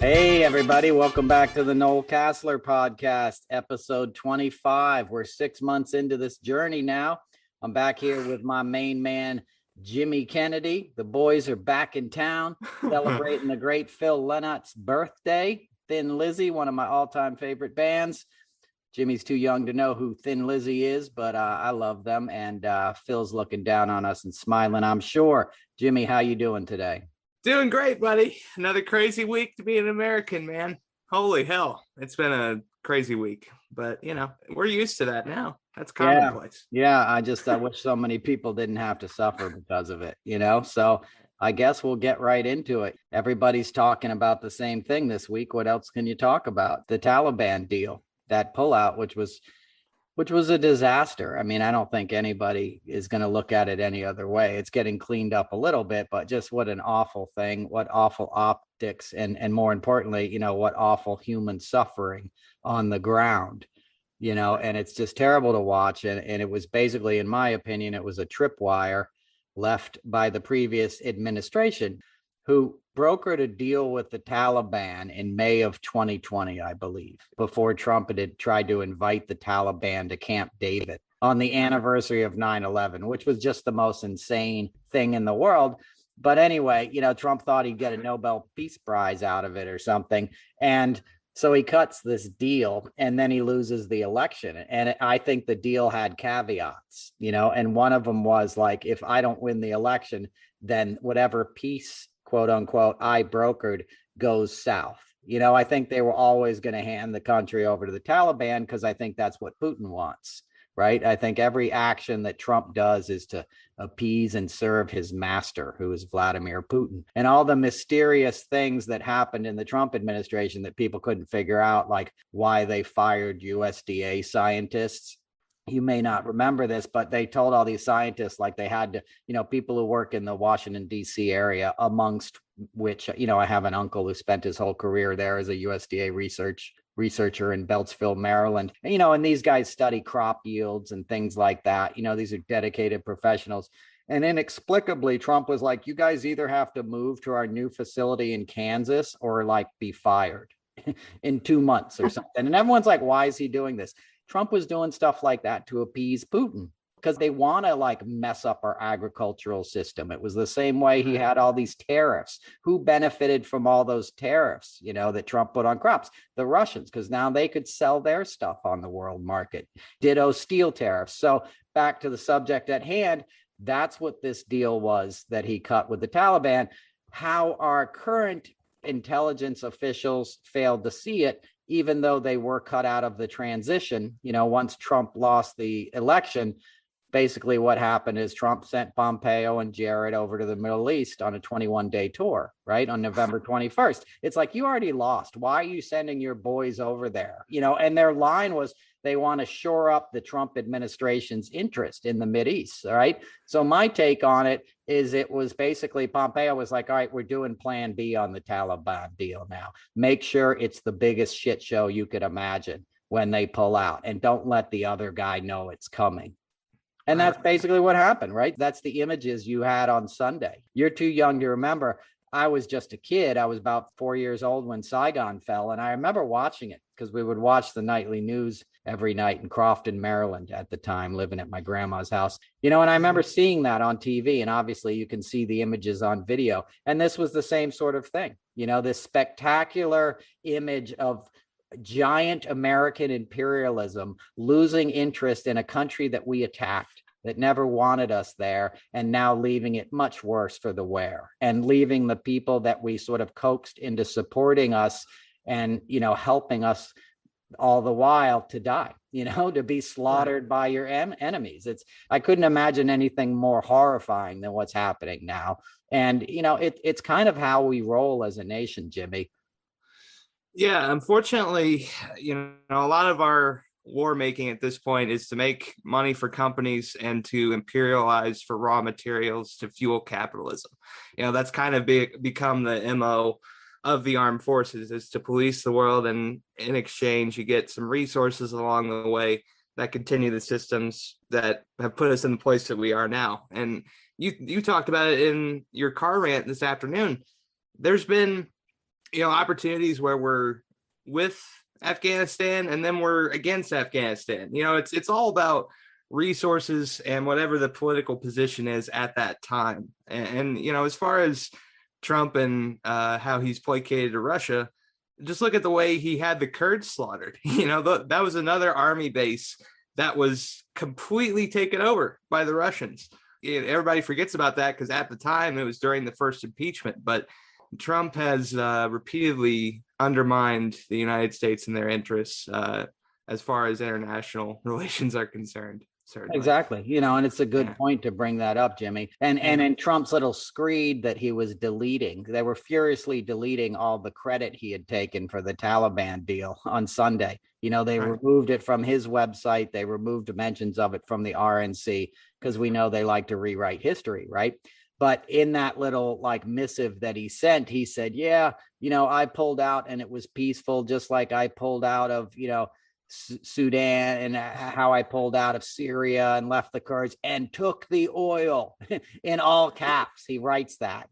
Hey, everybody. Welcome back to the Noel Casler podcast, episode 25. We're 6 months into this journey now. I'm back here with my main man, Jimmy Kennedy. The boys are back in town celebrating the great Phil Lynot's birthday. Thin Lizzy, one of my all-time favorite bands. Jimmy's too young to know who Thin Lizzy is, but I love them. And Phil's looking down on us and smiling, I'm sure. Jimmy, how you doing today? Doing great, buddy. Another crazy week to be an American, man. Holy hell. It's been a crazy week, but we're used to that now. That's commonplace. Yeah. I wish so many people didn't have to suffer because of it, So I guess we'll get right into it. Everybody's talking about the same thing this week. What else can you talk about? The Taliban deal, that pullout, which was a disaster. I mean, I don't think anybody is going to look at it any other way. It's getting cleaned up a little bit, but just what an awful thing, what awful optics, and more importantly, what awful human suffering on the ground, and it's just terrible to watch. And it was basically, in my opinion, it was a tripwire left by the previous administration, who brokered a deal with the Taliban in May of 2020, I believe, before Trump had tried to invite the Taliban to Camp David on the anniversary of 9/11, which was just the most insane thing in the world. But anyway, Trump thought he'd get a Nobel Peace Prize out of it or something. And so he cuts this deal and then he loses the election. And I think the deal had caveats, and one of them was like, if I don't win the election, then whatever peace, quote unquote, I brokered goes south. I think they were always going to hand the country over to the Taliban because I think that's what Putin wants, right? I think every action that Trump does is to appease and serve his master, who is Vladimir Putin. And all the mysterious things that happened in the Trump administration that people couldn't figure out, like why they fired USDA scientists. You may not remember this, but they told all these scientists like they had to, people who work in the Washington, D.C. area, amongst which, I have an uncle who spent his whole career there as a USDA researcher in Beltsville, Maryland. And these guys study crop yields and things like that. These are dedicated professionals. And inexplicably, Trump was like, you guys either have to move to our new facility in Kansas or like be fired in 2 months or something. And everyone's like, why is he doing this? Trump was doing stuff like that to appease Putin because they want to like mess up our agricultural system. It was the same way he had all these tariffs. Who benefited from all those tariffs, that Trump put on crops? The Russians, because now they could sell their stuff on the world market. Ditto steel tariffs. So back to the subject at hand, that's what this deal was that he cut with the Taliban. How our current intelligence officials failed to see it, even though they were cut out of the transition, once Trump lost the election. Basically what happened is Trump sent Pompeo and Jared over to the Middle East on a 21-day tour, right? On November 21st. It's like, you already lost. Why are you sending your boys over there? And their line was, they want to shore up the Trump administration's interest in the Mideast, all right? So my take on it is it was basically Pompeo was like, all right, we're doing plan B on the Taliban deal now. Make sure it's the biggest shit show you could imagine when they pull out, and don't let the other guy know it's coming. And that's basically what happened, right? That's the images you had on Sunday. You're too young to remember. I was just a kid. I was about 4 years old when Saigon fell. And I remember watching it because we would watch the nightly news every night in Crofton, Maryland at the time, living at my grandma's house. And I remember seeing that on TV. And obviously you can see the images on video. And this was the same sort of thing. This spectacular image of giant American imperialism losing interest in a country that we attacked, that never wanted us there, and now leaving it much worse for the wear, and leaving the people that we sort of coaxed into supporting us and, helping us all the while to die, to be slaughtered by your enemies. I couldn't imagine anything more horrifying than what's happening now. And, it's kind of how we roll as a nation, Jimmy. Yeah, unfortunately, a lot of our war making at this point is to make money for companies and to imperialize for raw materials to fuel capitalism. That's kind of become the MO of the armed forces, is to police the world, and in exchange you get some resources along the way that continue the systems that have put us in the place that we are now. And you talked about it in your car rant this afternoon. There's been opportunities where we're with Afghanistan and then we're against Afghanistan. It's all about resources and whatever the political position is at that time. And as far as Trump and how he's placated to Russia, just look at the way he had the Kurds slaughtered. That was another army base that was completely taken over by the Russians. Everybody forgets about that because at the time it was during the first impeachment. But Trump has repeatedly undermined the United States and their interests as far as international relations are concerned. Certainly. Exactly. And it's a good point to bring that up, Jimmy. And in Trump's little screed that he was deleting, they were furiously deleting all the credit he had taken for the Taliban deal on Sunday. They removed it from his website. They removed mentions of it from the RNC because we know they like to rewrite history, right? But in that little missive that he sent, he said, I pulled out and it was peaceful, just like I pulled out of, Sudan and how I pulled out of Syria and left the Kurds and took the oil in all caps. He writes that,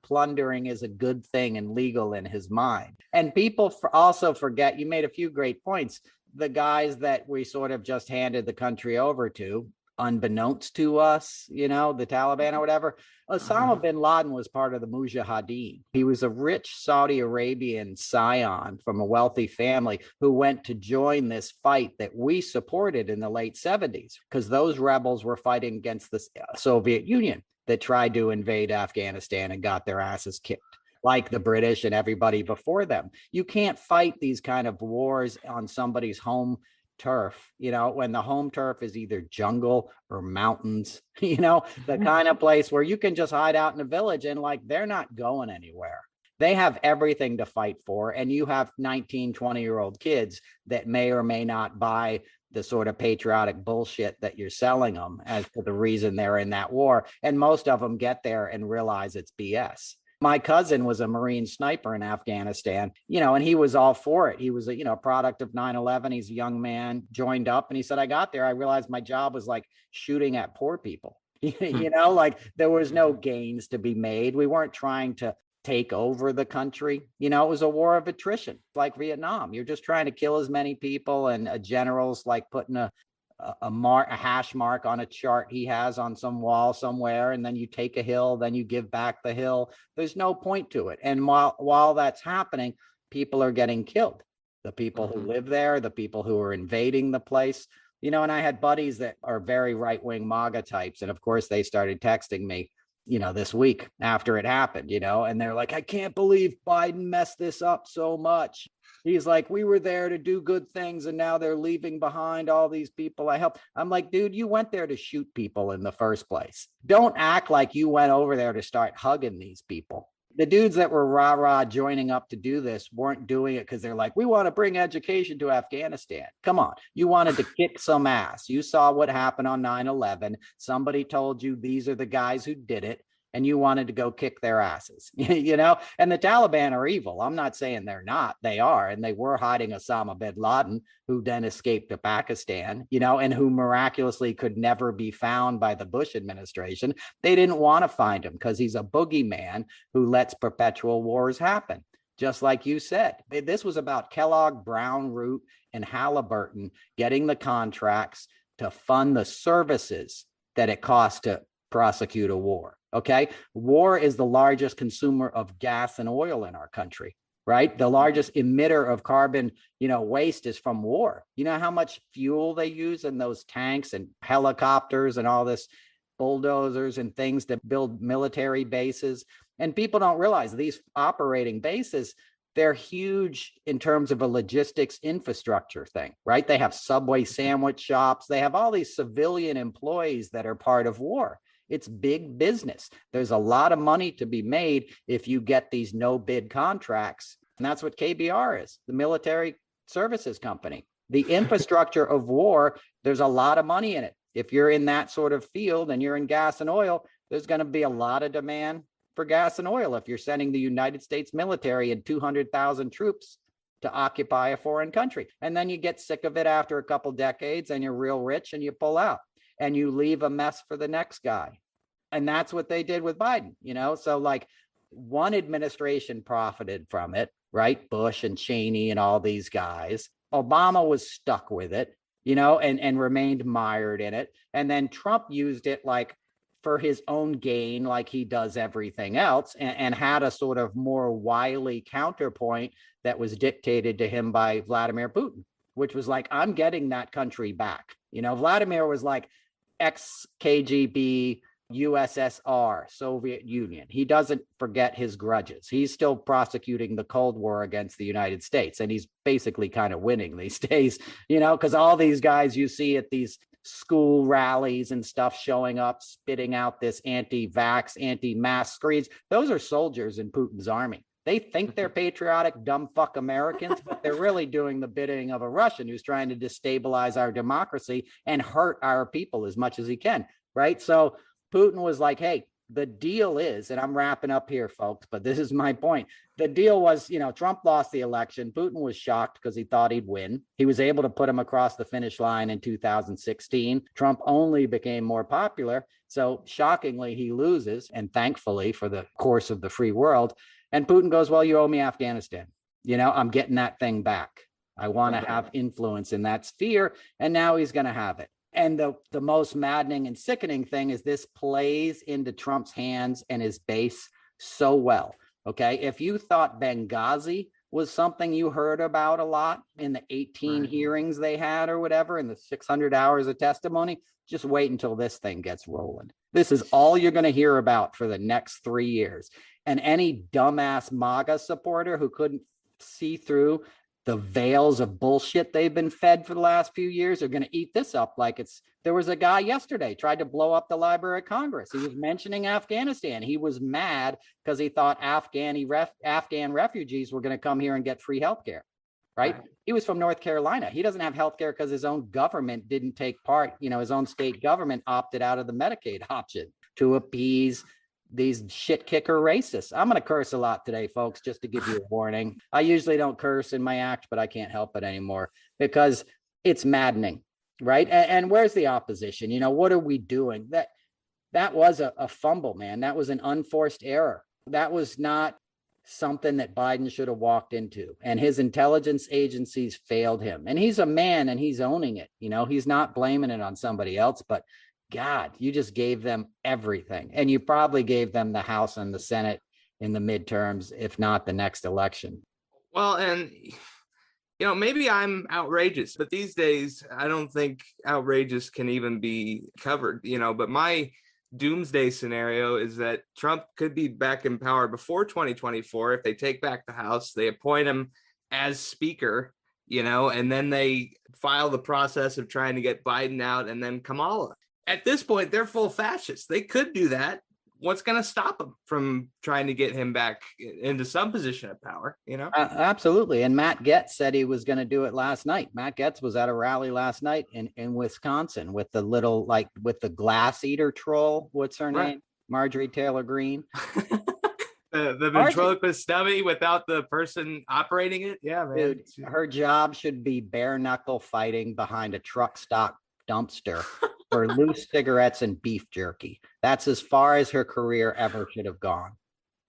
plundering is a good thing and legal in his mind. And people also forget, you made a few great points. The guys that we sort of just handed the country over to, unbeknownst to us, the Taliban or whatever, Osama bin Laden was part of the Mujahideen. He was a rich Saudi Arabian scion from a wealthy family who went to join this fight that we supported in the late 70s because those rebels were fighting against the Soviet Union that tried to invade Afghanistan and got their asses kicked, like the British and everybody before them. You can't fight these kind of wars on somebody's home turf, when the home turf is either jungle or mountains, the kind of place where you can just hide out in a village and they're not going anywhere. They have everything to fight for. And you have 19, 20-year-old kids that may or may not buy the sort of patriotic bullshit that you're selling them as to the reason they're in that war. And most of them get there and realize it's BS. My cousin was a Marine sniper in Afghanistan, and he was all for it. He was a product of 9/11. He's a young man, joined up, and he said, I got there. I realized my job was shooting at poor people. There was no gains to be made. We weren't trying to take over the country. It was a war of attrition, like Vietnam. You're just trying to kill as many people, and a general's putting a hash mark on a chart he has on some wall somewhere, and then you take a hill, then you give back the hill. There's no point to it. And while that's happening, people are getting killed. The people who live there, the people who are invading the place, and I had buddies that are very right-wing MAGA types. And of course they started texting me, this week after it happened, and they're like, I can't believe Biden messed this up so much. He's like, we were there to do good things and now they're leaving behind all these people I helped. I'm like, dude, you went there to shoot people in the first place. Don't act like you went over there to start hugging these people. The dudes that were rah-rah joining up to do this weren't doing it because they're like, we want to bring education to Afghanistan. Come on. You wanted to kick some ass. You saw what happened on 9/11. Somebody told you these are the guys who did it, and you wanted to go kick their asses, and the Taliban are evil. I'm not saying they're not, they are. And they were hiding Osama bin Laden, who then escaped to Pakistan, and who miraculously could never be found by the Bush administration. They didn't want to find him because he's a boogeyman who lets perpetual wars happen. Just like you said, this was about Kellogg, Brown, Root, and Halliburton getting the contracts to fund the services that it costs to prosecute a war. Okay. War is the largest consumer of gas and oil in our country, right? The largest emitter of carbon, waste is from war. You know how much fuel they use in those tanks and helicopters and all this bulldozers and things to build military bases. And people don't realize these operating bases, they're huge in terms of a logistics infrastructure thing, right? They have Subway sandwich shops. They have all these civilian employees that are part of war. It's big business. There's a lot of money to be made if you get these no bid contracts. And that's what KBR is, the military services company. The infrastructure of war, there's a lot of money in it. If you're in that sort of field and you're in gas and oil, there's going to be a lot of demand for gas and oil if you're sending the United States military and 200,000 troops to occupy a foreign country. And then you get sick of it after a couple decades and you're real rich and you pull out and you leave a mess for the next guy. And that's what they did with Biden, So One administration profited from it, right? Bush and Cheney and all these guys. Obama was stuck with it, and remained mired in it. And then Trump used it like for his own gain, like he does everything else, and had a sort of more wily counterpoint that was dictated to him by Vladimir Putin, which was like, I'm getting that country back. Vladimir was like ex-KGB, USSR, Soviet Union. He doesn't forget his grudges. He's still prosecuting the Cold War against the United States, and he's basically kind of winning these days, because all these guys you see at these school rallies and stuff showing up, spitting out this anti-vax, anti-mask screeds, those are soldiers in Putin's army. They think they're patriotic, dumb fuck Americans, but they're really doing the bidding of a Russian who's trying to destabilize our democracy and hurt our people as much as he can, right? So Putin was like, hey, the deal is, and I'm wrapping up here, folks, but this is my point. The deal was, Trump lost the election. Putin was shocked because he thought he'd win. He was able to put him across the finish line in 2016. Trump only became more popular. So shockingly, he loses. And thankfully, for the course of the free world. And Putin goes, well, you owe me Afghanistan. I'm getting that thing back. I want to have influence in that sphere. And now he's going to have it. And the most maddening and sickening thing is this plays into Trump's hands and his base so well. Okay. If you thought Benghazi was something you heard about a lot in the 18 hearings they had or whatever, in the 600 hours of testimony, just wait until this thing gets rolling. This is all you're going to hear about for the next 3 years. And any dumbass MAGA supporter who couldn't see through the veils of bullshit they've been fed for the last few years are going to eat this up like it's. There was a guy yesterday tried to blow up the Library of Congress. He was mentioning Afghanistan. He was mad because he thought Afghan refugees were going to come here and get free healthcare. Right? He was from North Carolina. He doesn't have healthcare because his own government didn't take part. His own state government opted out of the Medicaid option to appease these shit kicker racists. I'm going to curse a lot today, folks, just to give you a warning. I usually don't curse in my act, but I can't help it anymore because it's maddening, right? And where's the opposition? What are we doing? That was a fumble, man. That was an unforced error. That was not something that Biden should have walked into. And his intelligence agencies failed him. And he's a man and he's owning it. He's not blaming it on somebody else, but God, you just gave them everything. And you probably gave them the House and the Senate in the midterms, if not the next election. Well, and, maybe I'm outrageous, but these days, I don't think outrageous can even be covered, but my doomsday scenario is that Trump could be back in power before 2024. If they take back the House, they appoint him as speaker, and then they file the process of trying to get Biden out and then Kamala. At this point, they're full fascists. They could do that. What's going to stop them from trying to get him back into some position of power? Absolutely. And Matt Gaetz said he was going to do it last night. Matt Gaetz was at a rally last night in Wisconsin with the little, with the glass eater troll. What's her name? Marjorie Taylor Greene. The ventriloquist dummy without the person operating it. Yeah, man. Dude, her job should be bare knuckle fighting behind a truck stop dumpster for loose cigarettes and beef jerky. That's as far as her career ever should have gone,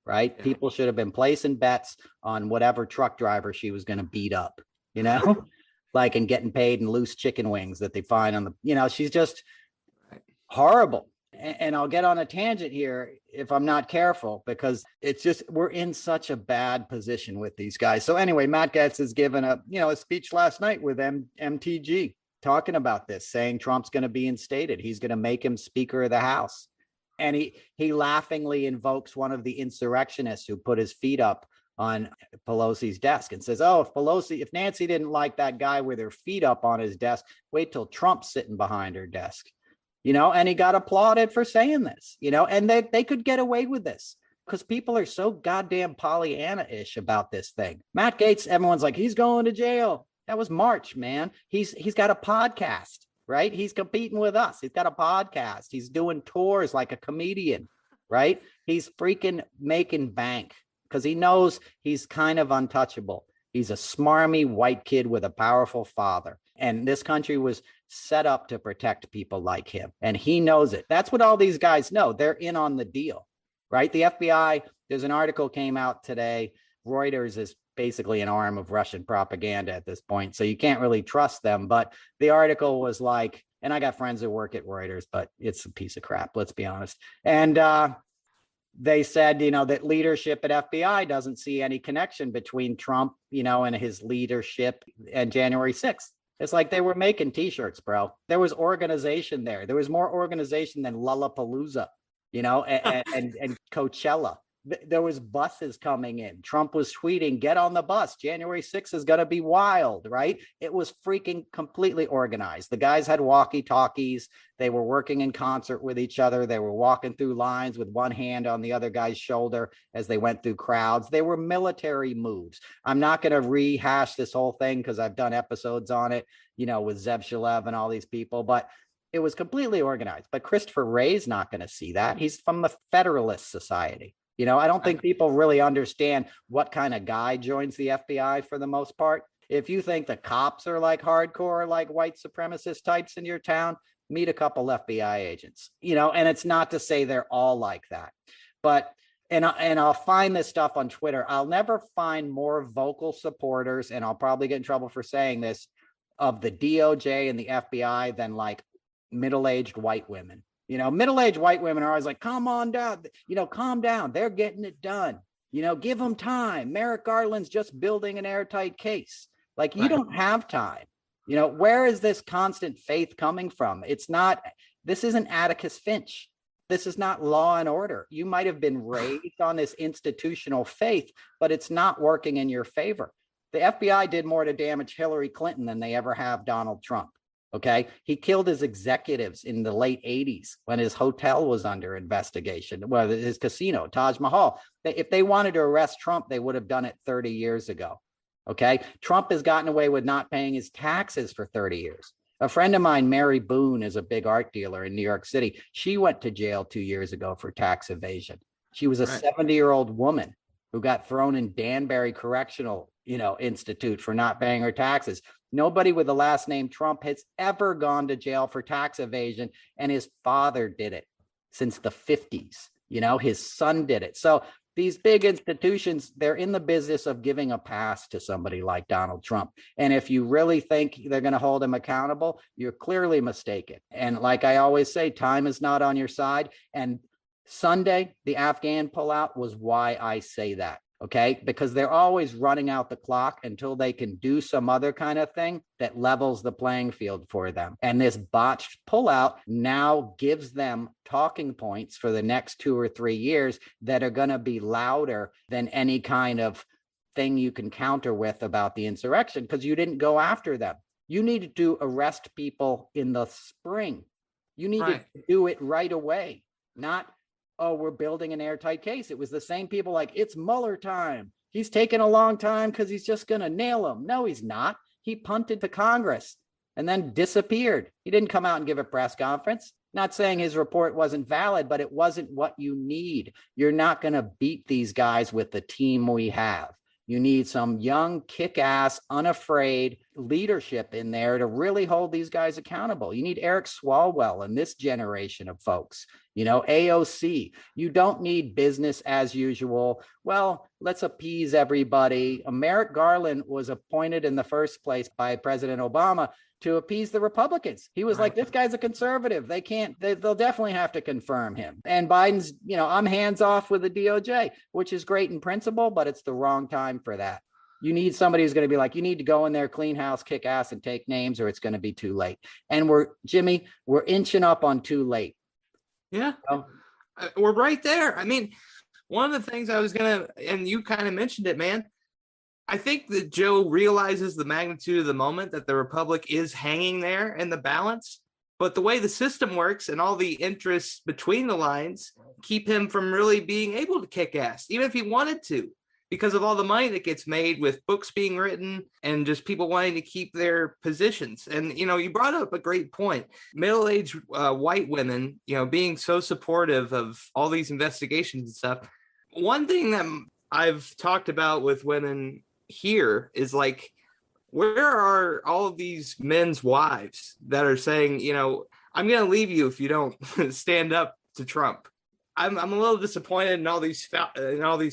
right? Yeah. People should have been placing bets on whatever truck driver she was going to beat up, and getting paid in loose chicken wings that they find on the, she's just horrible. And I'll get on a tangent here if I'm not careful, because it's just, we're in such a bad position with these guys. So anyway, Matt Gaetz has given a speech last night with MTG. Talking about this, saying Trump's going to be instated. He's going to make him Speaker of the House. And he laughingly invokes one of the insurrectionists who put his feet up on Pelosi's desk and says, oh, if Nancy didn't like that guy with her feet up on his desk, wait till Trump's sitting behind her desk. And he got applauded for saying this, and they could get away with this because people are so goddamn Pollyanna-ish about this thing. Matt Gaetz, everyone's like, he's going to jail. That was March, man. He's got a podcast, right? He's competing with us. He's got a podcast. He's doing tours like a comedian, right? He's freaking making bank because he knows he's kind of untouchable. He's a smarmy white kid with a powerful father. And this country was set up to protect people like him. And he knows it. That's what all these guys know. They're in on the deal, right? The FBI There's an article came out today. Reuters is basically an arm of Russian propaganda at this point, so you can't really trust them. But the article was like, and I got friends that work at Reuters, but it's a piece of crap, let's be honest. And they said, that leadership at FBI doesn't see any connection between Trump, and his leadership and January 6th. It's like they were making T-shirts, bro. There was organization there. There was more organization than Lollapalooza, and Coachella. There was buses coming in. Trump was tweeting, get on the bus. January 6th is going to be wild, right? It was freaking completely organized. The guys had walkie-talkies. They were working in concert with each other. They were walking through lines with one hand on the other guy's shoulder as they went through crowds. They were military moves. I'm not going to rehash this whole thing because I've done episodes on it, with Zeb Shalev and all these people, but it was completely organized. But Christopher Wray's not going to see that. He's from the Federalist Society. I don't think people really understand what kind of guy joins the FBI for the most part. If you think the cops are like hardcore, like white supremacist types in your town, meet a couple FBI agents, and it's not to say they're all like that. But, and I'll find this stuff on Twitter. I'll never find more vocal supporters, and I'll probably get in trouble for saying this, of the DOJ and the FBI than like middle-aged white women. Middle-aged white women are always like, come on down, calm down. They're getting it done. Give them time. Merrick Garland's just building an airtight case. Like, you don't have time. Where is this constant faith coming from? This isn't Atticus Finch. This is not Law and Order. You might have been raised on this institutional faith, but it's not working in your favor. The FBI did more to damage Hillary Clinton than they ever have Donald Trump. Okay. He killed his executives in the late 80s when his hotel was under investigation. Well, his casino, Taj Mahal. If they wanted to arrest Trump, they would have done it 30 years ago. Okay. Trump has gotten away with not paying his taxes for 30 years. A friend of mine, Mary Boone, is a big art dealer in New York City. She went to jail 2 years ago for tax evasion. She was a 70-year-old woman who got thrown in Danbury Correctional, Institute for not paying her taxes. Nobody with the last name Trump has ever gone to jail for tax evasion, and his father did it since the 50s. His son did it. So these big institutions, they're in the business of giving a pass to somebody like Donald Trump. And if you really think they're going to hold him accountable, you're clearly mistaken. And like I always say, time is not on your side. And Sunday, the Afghan pullout was why I say that. Okay, because they're always running out the clock until they can do some other kind of thing that levels the playing field for them. And this botched pullout now gives them talking points for the next 2 or 3 years that are going to be louder than any kind of thing you can counter with about the insurrection, because you didn't go after them. You needed to arrest people in the spring. You needed to do it right away, not, oh, we're building an airtight case. It was the same people like, it's Mueller time. He's taking a long time because he's just going to nail him. No, he's not. He punted to Congress and then disappeared. He didn't come out and give a press conference. Not saying his report wasn't valid, but it wasn't what you need. You're not going to beat these guys with the team we have. You need some young, kick-ass, unafraid leadership in there to really hold these guys accountable. You need Eric Swalwell and this generation of folks, AOC. You don't need business as usual. Well, let's appease everybody. Merrick Garland was appointed in the first place by President Obama to appease the Republicans. He was like, this guy's a conservative. They'll definitely have to confirm him. And Biden's, I'm hands off with the DOJ, which is great in principle, but it's the wrong time for that. You need somebody who's going to be like, you need to go in there, clean house, kick ass, and take names, or it's going to be too late. And we're inching up on too late. Yeah, we're right there. I mean, one of the things I was and you kind of mentioned it, man. I think that Joe realizes the magnitude of the moment, that the Republic is hanging there in the balance. But the way the system works and all the interests between the lines keep him from really being able to kick ass, even if he wanted to, because of all the money that gets made with books being written and just people wanting to keep their positions. And, you brought up a great point. Middle-aged white women, being so supportive of all these investigations and stuff. One thing that I've talked about with women here is like, where are all of these men's wives that are saying, I'm going to leave you if you don't stand up to Trump? I'm a little disappointed in all these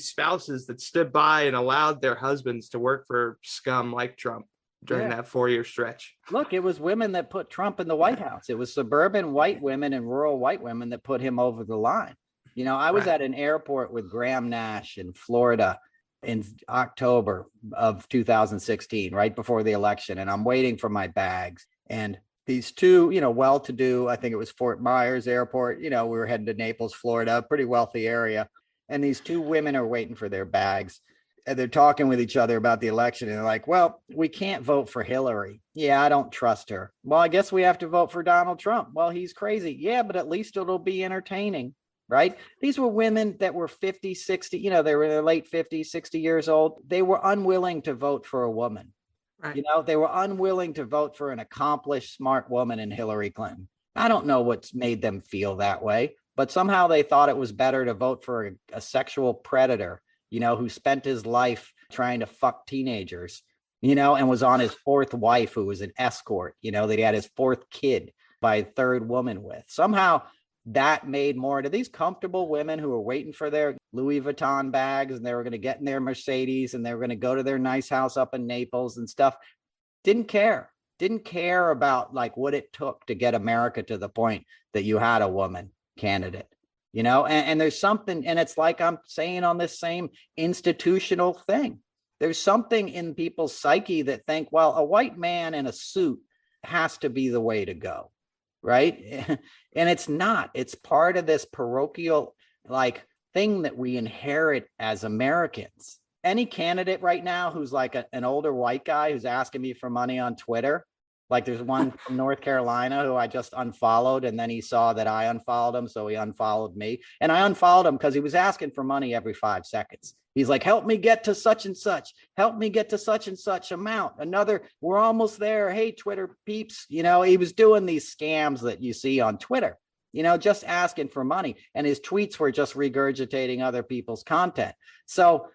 spouses that stood by and allowed their husbands to work for scum like Trump during that 4-year stretch. Look, it was women that put Trump in the White House. It was suburban white women and rural white women that put him over the line. You know, I was at an airport with Graham Nash in Florida in October of 2016, right before the election. And I'm waiting for my bags. And these two, you know, well-to-do, I think it was Fort Myers Airport, you know, we were heading to Naples, Florida, pretty wealthy area. And these two women are waiting for their bags. And they're talking with each other about the election. And they're like, well, we can't vote for Hillary. Yeah, I don't trust her. Well, I guess we have to vote for Donald Trump. Well, he's crazy. Yeah, but at least it'll be entertaining. Right? These were women that were 50, 60, you know, they were in their late 50s, 60 years old. They were unwilling to vote for a woman. Right. You know, they were unwilling to vote for an accomplished, smart woman in Hillary Clinton. I don't know what's made them feel that way, but somehow they thought it was better to vote for a sexual predator, you know, who spent his life trying to fuck teenagers, you know, and was on his fourth wife, who was an escort, you know, that he had his fourth kid by a third woman with. Somehow that made more to these comfortable women who were waiting for their Louis Vuitton bags, and they were going to get in their Mercedes, and they were going to go to their nice house up in Naples and stuff. Didn't care about like what it took to get America to the point that you had a woman candidate, you know, and there's something, and it's like I'm saying on this same institutional thing. There's something in people's psyche that think, well, a white man in a suit has to be the way to go. Right. And it's not. It's part of this parochial like thing that we inherit as Americans. Any candidate right now who's like an older white guy who's asking me for money on Twitter, like there's one from North Carolina who I just unfollowed, and then he saw that I unfollowed him, so he unfollowed me. And I unfollowed him because he was asking for money every 5 seconds. He's like, help me get to such and such. Help me get to such and such amount. Another, we're almost there. Hey, Twitter peeps. You know, he was doing these scams that you see on Twitter, you know, just asking for money. And his tweets were just regurgitating other people's content. So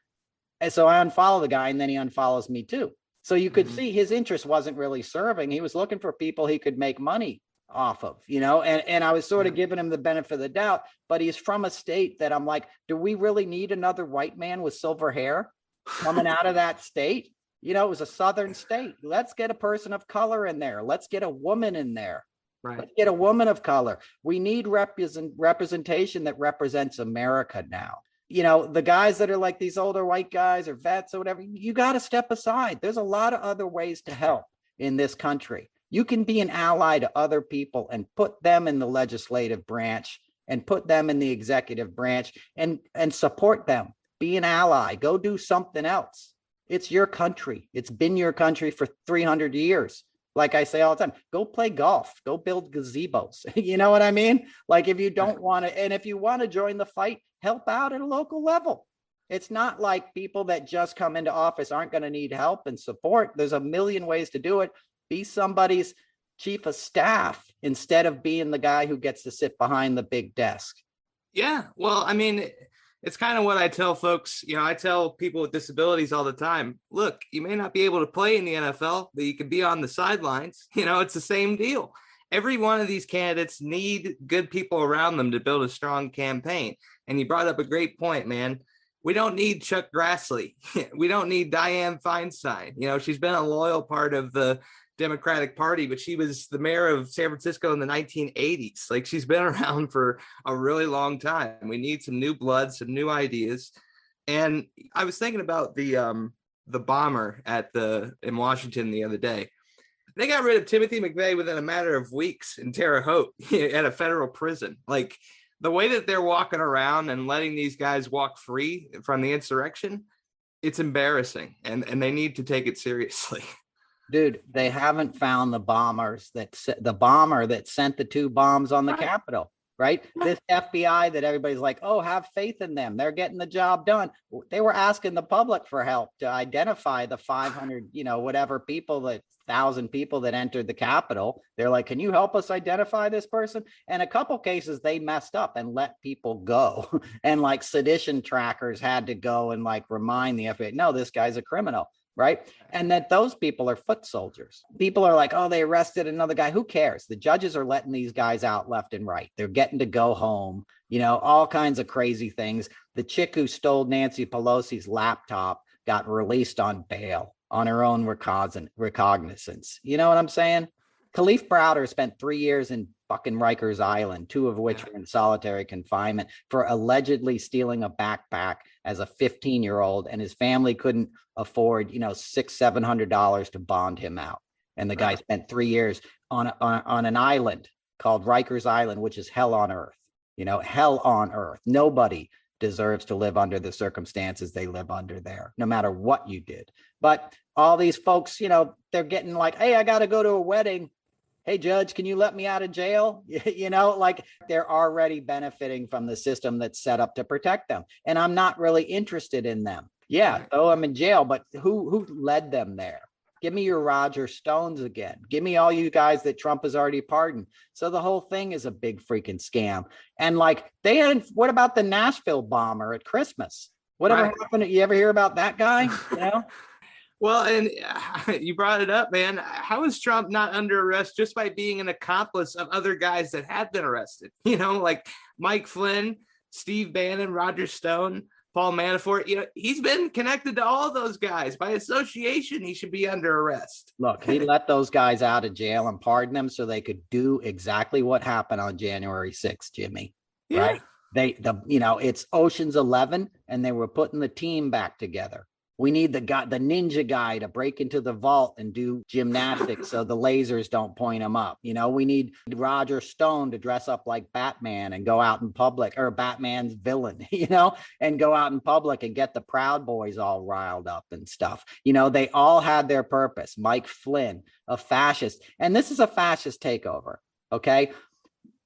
I unfollow the guy, and then he unfollows me too. So you could see his interest wasn't really serving. He was looking for people he could make money off of, you know, and I was sort of giving him the benefit of the doubt, but he's from a state that I'm like, do we really need another white man with silver hair coming out of that state? You know, it was a southern state. Let's get a person of color in there. Let's get a woman in there. Right. Let's get a woman of color. We need representation that represents America now. You know, the guys that are like these older white guys or vets or whatever, you got to step aside. There's a lot of other ways to help in this country. You can be an ally to other people and put them in the legislative branch and put them in the executive branch and support them. Be an ally. Go do something else. It's your country. It's been your country for 300 years. Like I say all the time, go play golf, go build gazebos. You know what I mean? Like if you don't want to, and if you want to join the fight, help out at a local level. It's not like people that just come into office aren't going to need help and support. There's a million ways to do it. Be somebody's chief of staff instead of being the guy who gets to sit behind the big desk. Yeah, well, I mean, it's kind of what I tell folks. You know, I tell people with disabilities all the time, look, you may not be able to play in the NFL, but you can be on the sidelines. You know, it's the same deal. Every one of these candidates need good people around them to build a strong campaign. And you brought up a great point, man. We don't need Chuck Grassley. We don't need Dianne Feinstein. You know, she's been a loyal part of the Democratic Party, but she was the mayor of San Francisco in the 1980s. Like, she's been around for a really long time. We need some new blood, some new ideas. And I was thinking about the bomber in Washington the other day. They got rid of Timothy McVeigh within a matter of weeks in Terre Haute at a federal prison. Like, the way that they're walking around and letting these guys walk free from the insurrection, it's embarrassing, and they need to take it seriously. Dude, they haven't found the bomber that sent the 2 bombs on the Capitol, right? This FBI that everybody's like, oh, have faith in them. They're getting the job done. They were asking the public for help to identify the 500, whatever people, 1,000 people that entered the Capitol. They're like, can you help us identify this person? And a couple cases, they messed up and let people go. And like sedition trackers had to go and like remind the FBI, no, this guy's a criminal. right? And that those people are foot soldiers. People are like, oh, they arrested another guy. Who cares? The judges are letting these guys out left and right. They're getting to go home, all kinds of crazy things. The chick who stole Nancy Pelosi's laptop got released on bail on her own recognizance. You know what I'm saying? Khalif Browder spent 3 years in fucking Rikers Island, 2 of which were in solitary confinement for allegedly stealing a backpack as a 15-year-old, and his family couldn't afford, $600-700 to bond him out. And the guy spent 3 years on an island called Rikers Island, which is hell on earth. Hell on earth. Nobody deserves to live under the circumstances they live under there, no matter what you did. But all these folks, they're getting like, hey, I got to go to a wedding. Hey, judge, can you let me out of jail? Like they're already benefiting from the system that's set up to protect them. And I'm not really interested in them. Yeah, so I'm in jail, but who led them there? Give me your Roger Stones again. Give me all you guys that Trump has already pardoned. So the whole thing is a big freaking scam. And like what about the Nashville bomber at Christmas? Whatever happened? You ever hear about that guy? Well, and you brought it up, man. How is Trump not under arrest just by being an accomplice of other guys that have been arrested? Like Mike Flynn, Steve Bannon, Roger Stone, Paul Manafort. He's been connected to all those guys. By association, he should be under arrest. Look, he let those guys out of jail and pardon them so they could do exactly what happened on January 6th, Jimmy. Yeah. Right? It's Ocean's 11, and they were putting the team back together. We need the ninja guy to break into the vault and do gymnastics so the lasers don't point him up. We need Roger Stone to dress up like Batman and go out in public, or Batman's villain, and go out in public and get the Proud Boys all riled up and stuff. They all had their purpose. Mike Flynn, a fascist. And this is a fascist takeover. Okay.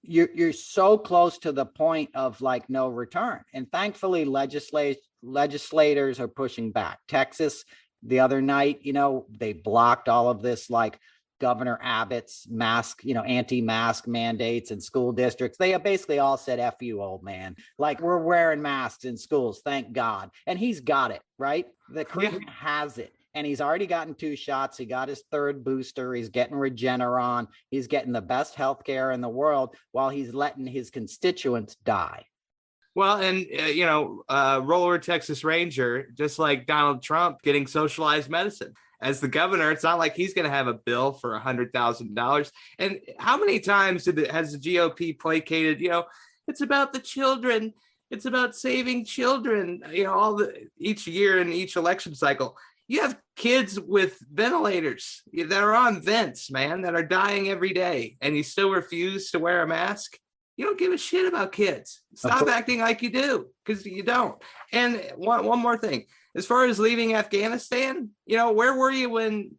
You're so close to the point of like no return. And thankfully, legislators are pushing back. Texas, the other night, they blocked all of this, like Governor Abbott's mask, anti-mask mandates in school districts. They basically all said, F you, old man. Like, we're wearing masks in schools, thank God. And he's got it, right? The creep has it. And he's already gotten 2 shots. He got his 3rd booster. He's getting Regeneron. He's getting the best healthcare in the world while he's letting his constituents die. Well, and, Roller Texas Ranger, just like Donald Trump getting socialized medicine. As the governor, it's not like he's going to have a bill for $100,000. And how many times has the GOP placated, it's about the children. It's about saving children, each year in each election cycle. You have kids with ventilators that are on vents, man, that are dying every day, and you still refuse to wear a mask. You don't give a shit about kids. Stop acting like you do, because you don't. And one more thing, as far as leaving Afghanistan, where were you when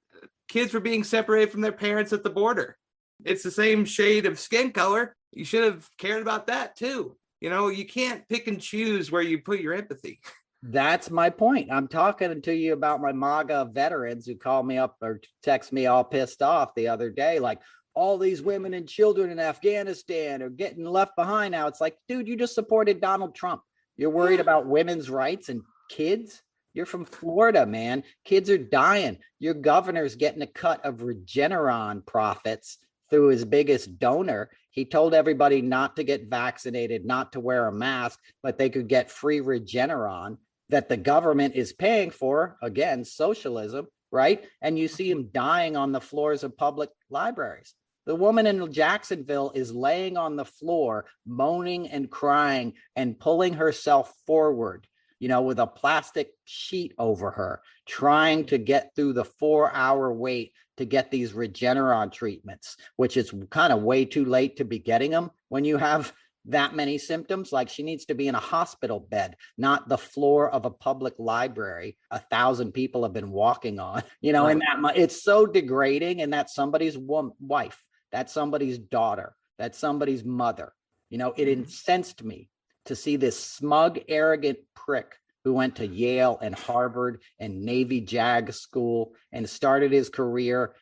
kids were being separated from their parents at the border? It's the same shade of skin color. You should have cared about that too. You can't pick and choose where you put your empathy. That's my point. I'm talking to you about my MAGA veterans who call me up or text me all pissed off the other day, like, all these women and children in Afghanistan are getting left behind now. It's like, dude, you just supported Donald Trump. You're worried about women's rights and kids? You're from Florida, man. Kids are dying. Your governor's getting a cut of Regeneron profits through his biggest donor. He told everybody not to get vaccinated, not to wear a mask, but they could get free Regeneron that the government is paying for. Again, socialism, right? And you see him dying on the floors of public libraries. The woman in Jacksonville is laying on the floor, moaning and crying and pulling herself forward, with a plastic sheet over her, trying to get through the 4-hour wait to get these Regeneron treatments, which is kind of way too late to be getting them when you have that many symptoms. Like, she needs to be in a hospital bed, not the floor of a public library 1,000 people have been walking on, right. And it's so degrading. And that's somebody's wife, that's somebody's daughter, that's somebody's mother. It incensed me to see this smug, arrogant prick who went to Yale and Harvard and Navy JAG school and started his career,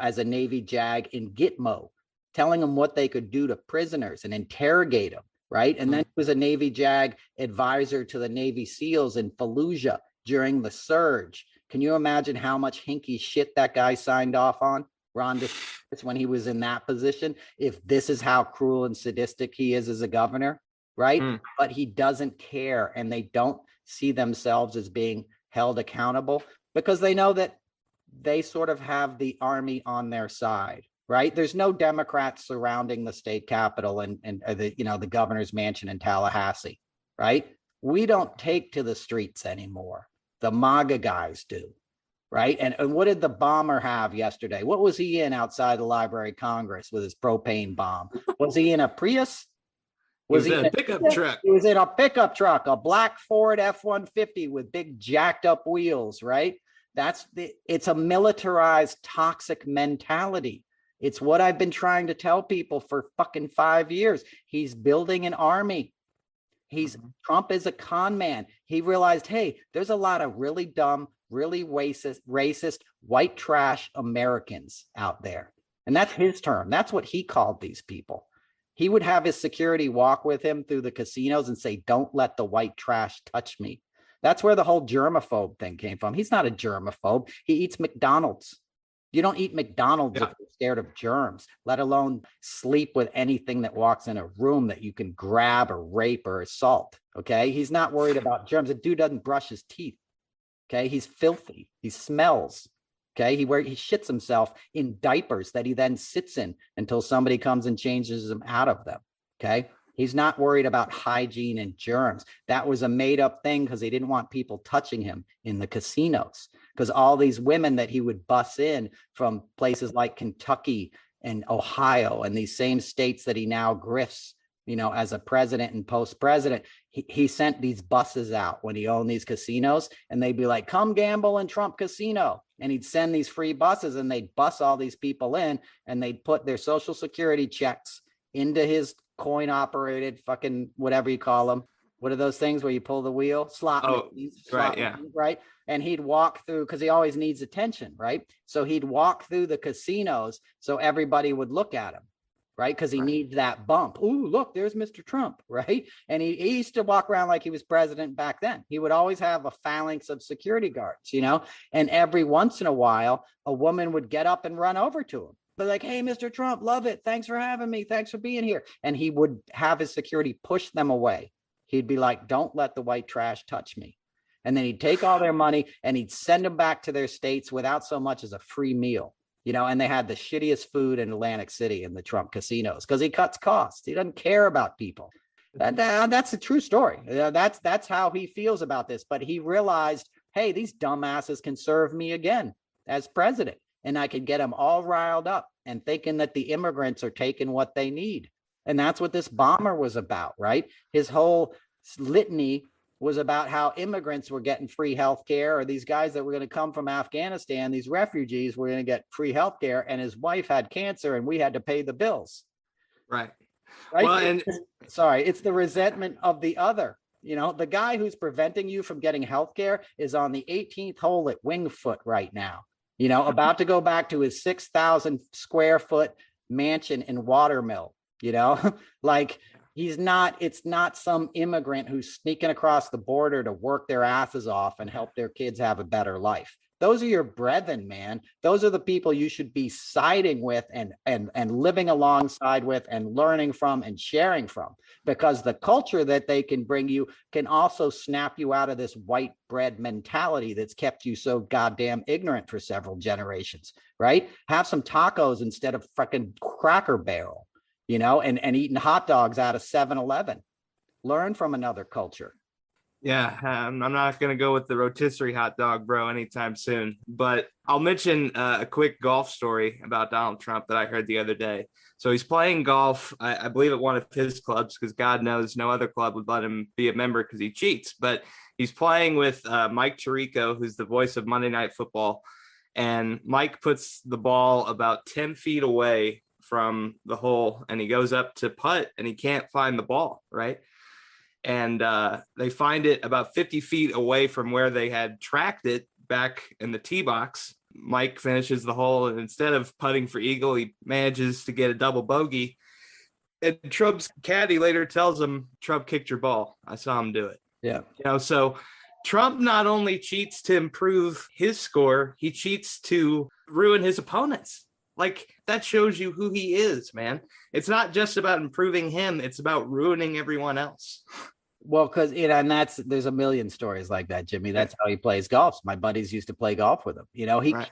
as a Navy JAG in Gitmo, telling them what they could do to prisoners and interrogate them, right? And then he was a Navy JAG advisor to the Navy SEALs in Fallujah during the surge, Can you imagine how much hinky shit that guy signed off on, Ron DeSantis, when he was in that position? If this is how cruel and sadistic he is as a governor, right? But he doesn't care, and they don't see themselves as being held accountable because they know that they sort of have the army on their side, right? There's no Democrats surrounding the state capitol and the governor's mansion in Tallahassee, right? We don't take to the streets anymore. The MAGA guys do, right? And what did the bomber have yesterday? What was he in outside the Library of Congress with his propane bomb? Was he in a Prius? Was he in a pickup truck? He was in a pickup truck, a black Ford F-150 with big jacked up wheels, right? It's a militarized, toxic mentality. It's what I've been trying to tell people for fucking 5 years. He's building an army. Trump is a con man. He realized, hey, there's a lot of really dumb, really racist, white trash Americans out there. And that's his term. That's what he called these people. He would have his security walk with him through the casinos and say, don't let the white trash touch me. That's where the whole germaphobe thing came from. He's not a germaphobe. He eats McDonald's. You don't eat McDonald's if you're scared of germs, let alone sleep with anything that walks in a room that you can grab or rape or assault. Okay. He's not worried about germs. The dude doesn't brush his teeth. Okay. He's filthy. He smells. Okay. He shits himself in diapers that he then sits in until somebody comes and changes him out of them. Okay. He's not worried about hygiene and germs. That was a made up thing because he didn't want people touching him in the casinos, because all these women that he would bus in from places like Kentucky and Ohio and these same states that he now grifts, as a president and post-president, he sent these buses out when he owned these casinos, and they'd be like, come gamble in Trump Casino. And he'd send these free buses and they'd bus all these people in and they'd put their social security checks into his coin operated fucking whatever you call them. What are those things where you pull the wheel? Slot machines, right? And he'd walk through, because he always needs attention, right? So he'd walk through the casinos so everybody would look at him, right? Because he needs that bump. Ooh, look, there's Mr. Trump, right? And he used to walk around like he was president back then. He would always have a phalanx of security guards, and every once in a while, a woman would get up and run over to him. But like, hey, Mr. Trump, love it. Thanks for having me. Thanks for being here. And he would have his security push them away. He'd be like, don't let the white trash touch me. And then he'd take all their money and he'd send them back to their states without so much as a free meal, and they had the shittiest food in Atlantic City in the Trump casinos because he cuts costs. He doesn't care about people. That's a true story. That's how he feels about this. But he realized, hey, these dumbasses can serve me again as president. And I could get them all riled up and thinking that the immigrants are taking what they need. And that's what this bomber was about, right? His whole litany was about how immigrants were getting free health care, or these guys that were going to come from Afghanistan, these refugees were going to get free health care, and his wife had cancer and we had to pay the bills. Right. Well, it's the resentment of the other. The guy who's preventing you from getting health care is on the 18th hole at Wingfoot right now. About to go back to his 6,000 square foot mansion in Watermill, like it's not some immigrant who's sneaking across the border to work their asses off and help their kids have a better life. Those are your brethren, man. Those are the people you should be siding with and living alongside with and learning from and sharing from, because the culture that they can bring you can also snap you out of this white bread mentality that's kept you so goddamn ignorant for several generations, right? Have some tacos instead of freaking Cracker Barrel, and eating hot dogs out of 7-Eleven. Learn from another culture. Yeah, I'm not going to go with the rotisserie hot dog, bro, anytime soon. But I'll mention a quick golf story about Donald Trump that I heard the other day. So he's playing golf, I believe, at one of his clubs, because God knows no other club would let him be a member because he cheats. But he's playing with Mike Tirico, who's the voice of Monday Night Football. And Mike puts the ball about 10 feet away from the hole, and he goes up to putt, and he can't find the ball, right? And they find it about 50 feet away from where they had tracked it back in the tee box. Mike finishes the hole, and instead of putting for eagle, he manages to get a double bogey. And Trump's caddy later tells him, Trump kicked your ball. I saw him do it. Yeah. So Trump not only cheats to improve his score, he cheats to ruin his opponents. Like, that shows you who he is, man. It's not just about improving him, it's about ruining everyone else. Well, because and there's a million stories like that, Jimmy. That's how he plays golf. My buddies used to play golf with him. He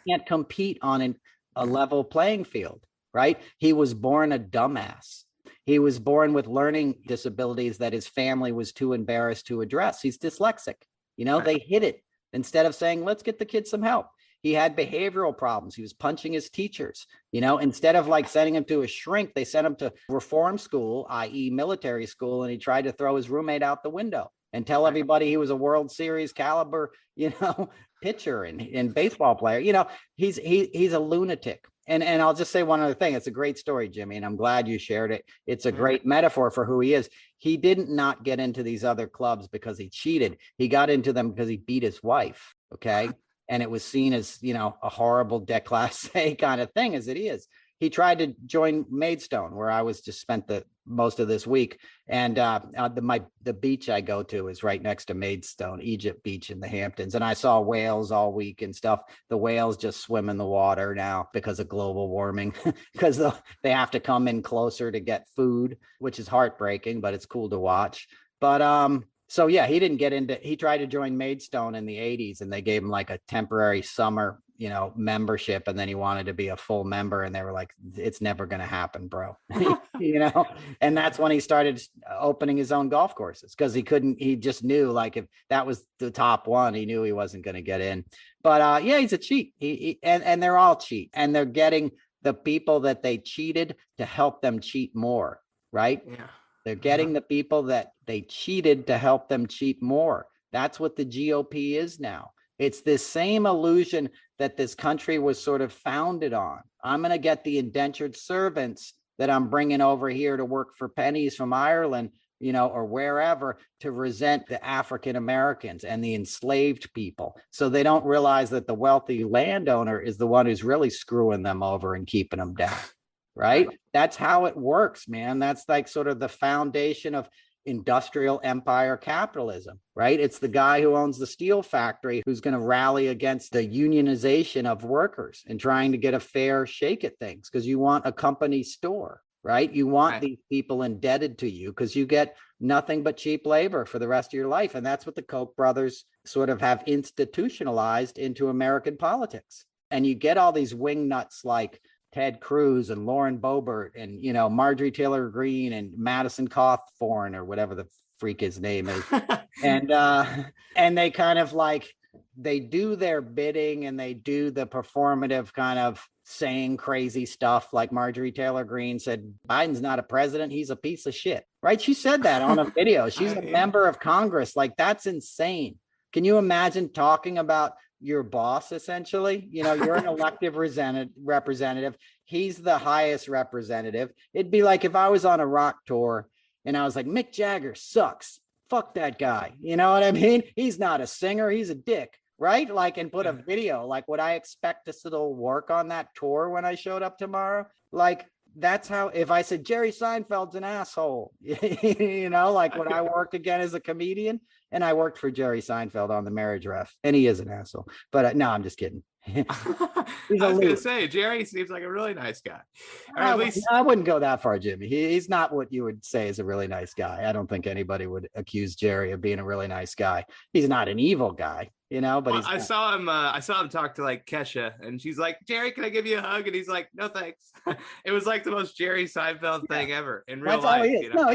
can't compete on a level playing field, right? He was born a dumbass. He was born with learning disabilities that his family was too embarrassed to address. He's dyslexic. They hid it instead of saying, let's get the kid some help. He had behavioral problems. He was punching his teachers. Instead of like sending him to a shrink, they sent him to reform school, i.e. military school. And he tried to throw his roommate out the window and tell everybody he was a World Series caliber, pitcher and baseball player. He's a lunatic. And I'll just say one other thing. It's a great story, Jimmy, and I'm glad you shared it. It's a great metaphor for who he is. He didn't not get into these other clubs because he cheated. He got into them because he beat his wife. Okay. And it was seen as, a horrible déclassé kind of thing, as it is. He tried to join Maidstone, where I was just spent the most of this week. And the beach I go to is right next to Maidstone, Egypt Beach in the Hamptons. And I saw whales all week and stuff. The whales just swim in the water now because of global warming, because they have to come in closer to get food, which is heartbreaking, but it's cool to watch. But so yeah, he tried to join Maidstone in the 80s, and they gave him like a temporary summer, membership. And then he wanted to be a full member, and they were like, it's never going to happen, bro. And that's when he started opening his own golf courses, because he just knew, like, if that was the top one, he knew he wasn't going to get in. But yeah, he's a cheat. And they're all cheat, and they're getting the people that they cheated to help them cheat more. Right. Yeah. They're getting the people that they cheated to help them cheat more. That's what the GOP is now. It's this same illusion that this country was sort of founded on. I'm going to get the indentured servants that I'm bringing over here to work for pennies from Ireland, or wherever, to resent the African Americans and the enslaved people. So they don't realize that the wealthy landowner is the one who's really screwing them over and keeping them down. Right? That's how it works, man. That's like sort of the foundation of industrial empire capitalism, right? It's the guy who owns the steel factory who's going to rally against the unionization of workers and trying to get a fair shake at things, because you want a company store, right? You want these people indebted to you because you get nothing but cheap labor for the rest of your life. And that's what the Koch brothers sort of have institutionalized into American politics. And you get all these wingnuts like Ted Cruz and Lauren Boebert and, Marjorie Taylor Greene and Madison Cawthorn, or whatever the freak his name is. And they kind of like, they do their bidding, and they do the performative kind of saying crazy stuff. Like Marjorie Taylor Greene said, Biden's not a president, he's a piece of shit, right? She said that on a video. She's a member of Congress. Like, that's insane. Can you imagine talking about your boss? Essentially, you're an elective representative. He's the highest representative. It'd be like if I was on a rock tour and I was like, Mick Jagger sucks, fuck that guy. You know what I mean? He's not a singer, he's a dick, right? Like, and put a video. Like, would I expect to still work on that tour when I showed up tomorrow? Like, that's how, if I said Jerry Seinfeld's an asshole, like, would I work again as a comedian? And I worked for Jerry Seinfeld on The Marriage Ref, and he is an asshole. But no, I'm just kidding. I was going to say, Jerry seems like a really nice guy. Or at least I wouldn't go that far, Jimmy. He's not what you would say is a really nice guy. I don't think anybody would accuse Jerry of being a really nice guy. He's not an evil guy, but he's. I saw him talk to like Kesha, and she's like, Jerry, can I give you a hug? And he's like, no, thanks. It was like the most Jerry Seinfeld thing ever in real life. He is. No,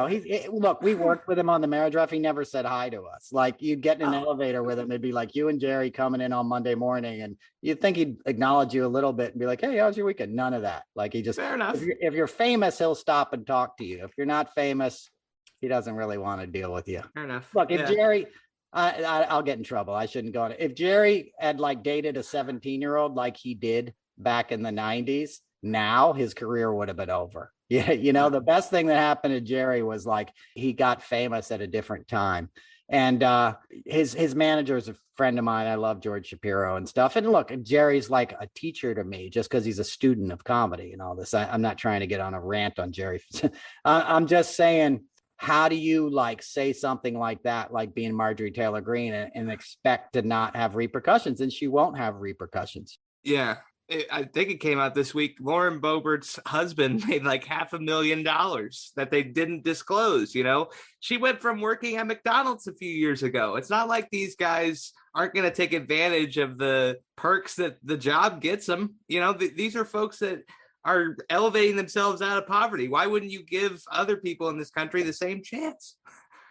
he's look, we worked with him on The Marriage Ref. He never said hi to us. Like, you'd get in an elevator with him. It'd be like you and Jerry coming in on Monday morning, and you'd think he'd acknowledge you a little bit and be like, hey, how's your weekend? None of that. Like, he just, fair enough. If you're famous, he'll stop and talk to you. If you're not famous, he doesn't really want to deal with you. Fair enough. Look, if Jerry, I'll get in trouble. I shouldn't go on it. If Jerry had like dated a 17-year-old like he did back in the 90s, now his career would have been over. Yeah. The best thing that happened to Jerry was like, he got famous at a different time. And his manager is a friend of mine. I love George Shapiro and stuff. And look, Jerry's like a teacher to me just because he's a student of comedy and all this. I'm not trying to get on a rant on Jerry. I'm just saying, how do you like say something like that, like being Marjorie Taylor Greene, and expect to not have repercussions? And she won't have repercussions. Yeah. I think it came out this week. Lauren Boebert's husband made like $500,000 that they didn't disclose. She went from working at McDonald's a few years ago. It's not like these guys aren't going to take advantage of the perks that the job gets them. These are folks that are elevating themselves out of poverty. Why wouldn't you give other people in this country the same chance?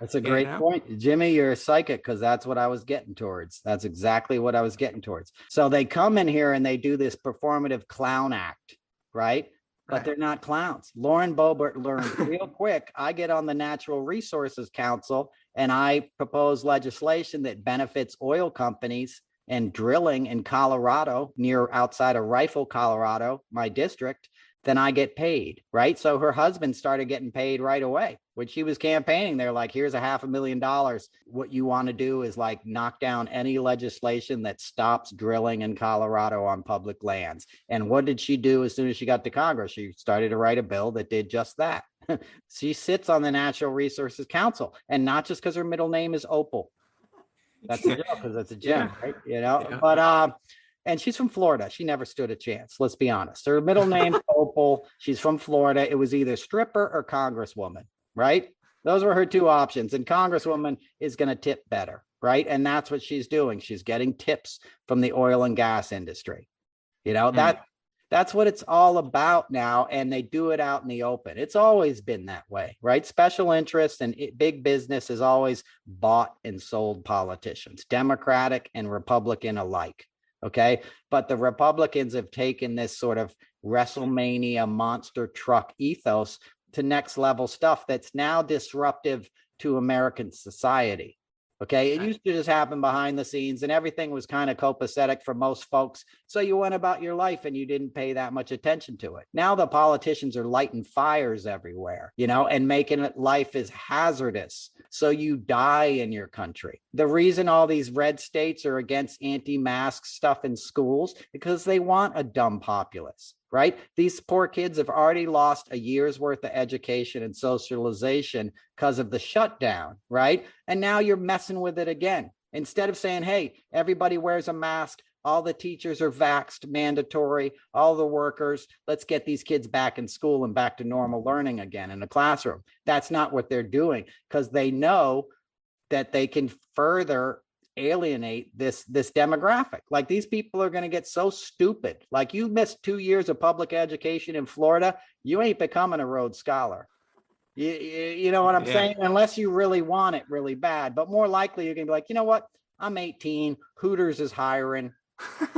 That's a great point. Jimmy, you're a psychic, because that's what I was getting towards. That's exactly what I was getting towards. So they come in here and they do this performative clown act, right? But they're not clowns. Lauren Boebert learned real quick. I get on the Natural Resources Council and I propose legislation that benefits oil companies and drilling in Colorado, outside of Rifle, Colorado, my district. Then I get paid, right? So her husband started getting paid right away. When she was campaigning, they're like, here's $500,000. What you want to do is like knock down any legislation that stops drilling in Colorado on public lands. And what did she do as soon as she got to Congress? She started to write a bill that did just that. She sits on the Natural Resources Council, and not just because her middle name is Opal. That's a joke, because it's a gem, right? But and she's from Florida. She never stood a chance. Let's be honest. Her middle name's Opal. She's from Florida. It was either stripper or congresswoman, right? Those were her two options. And congresswoman is going to tip better, right? And that's what she's doing. She's getting tips from the oil and gas industry. That's what it's all about now. And they do it out in the open. It's always been that way, right? Special interests and big business has always bought and sold politicians, Democratic and Republican alike. Okay. But the Republicans have taken this sort of WrestleMania monster truck ethos to next level stuff that's now disruptive to American society. Okay. It used to just happen behind the scenes and everything was kind of copacetic for most folks. So you went about your life and you didn't pay that much attention to it. Now the politicians are lighting fires everywhere, and making it life is hazardous. So you die in your country. The reason all these red states are against anti-mask stuff in schools, because they want a dumb populace. Right? These poor kids have already lost a year's worth of education and socialization because of the shutdown, right? And now you're messing with it again. Instead of saying, hey, everybody wears a mask, all the teachers are vaxxed, mandatory, all the workers, let's get these kids back in school and back to normal learning again in the classroom. That's not what they're doing, because they know that they can further alienate this demographic. Like, these people are going to get so stupid. Like, you missed 2 years of public education in Florida, you ain't becoming a Rhodes Scholar. You know what I'm saying? Unless you really want it really bad. But more likely you're going to be like, you know what? I'm 18. Hooters is hiring.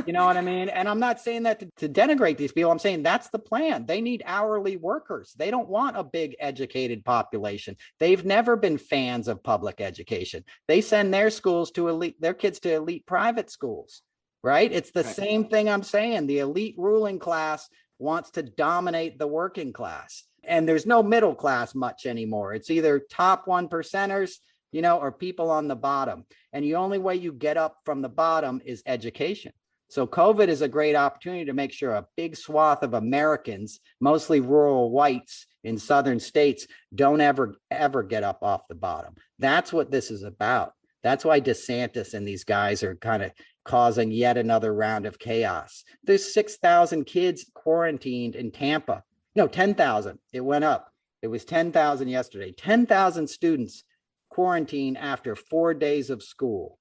You know what I mean? And I'm not saying that to denigrate these people. I'm saying that's the plan. They need hourly workers. They don't want a big educated population. They've never been fans of public education. They send their kids to elite private schools, right? It's the same thing I'm saying. The elite ruling class wants to dominate the working class. And there's no middle class much anymore. It's either top 1%ers, or people on the bottom. And the only way you get up from the bottom is education. So COVID is a great opportunity to make sure a big swath of Americans, mostly rural whites in southern states, don't ever get up off the bottom. That's what this is about. That's why DeSantis and these guys are kind of causing yet another round of chaos. There's 6,000 kids quarantined in Tampa. No, 10,000. It went up. It was 10,000 yesterday. 10,000 students quarantined after 4 days of school.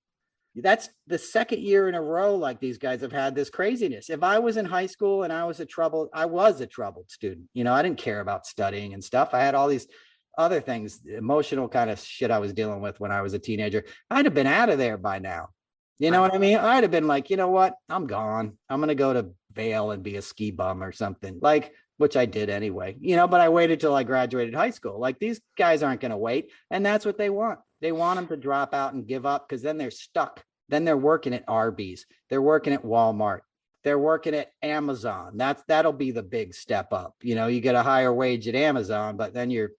That's the second year in a row like these guys have had this craziness. If I was in high school and I was a troubled student, I didn't care about studying and stuff. I had all these other things, emotional kind of shit I was dealing with when I was a teenager. I'd have been out of there by now. You know what I mean? I'd have been like, you know what? I'm gone. I'm going to go to Vail and be a ski bum or something, which I did anyway, but I waited till I graduated high school. Like, these guys aren't going to wait. And that's what they want. They want them to drop out and give up, because then they're stuck. Then they're working at Arby's. They're working at Walmart. They're working at Amazon. That'll be the big step up. You get a higher wage at Amazon, but then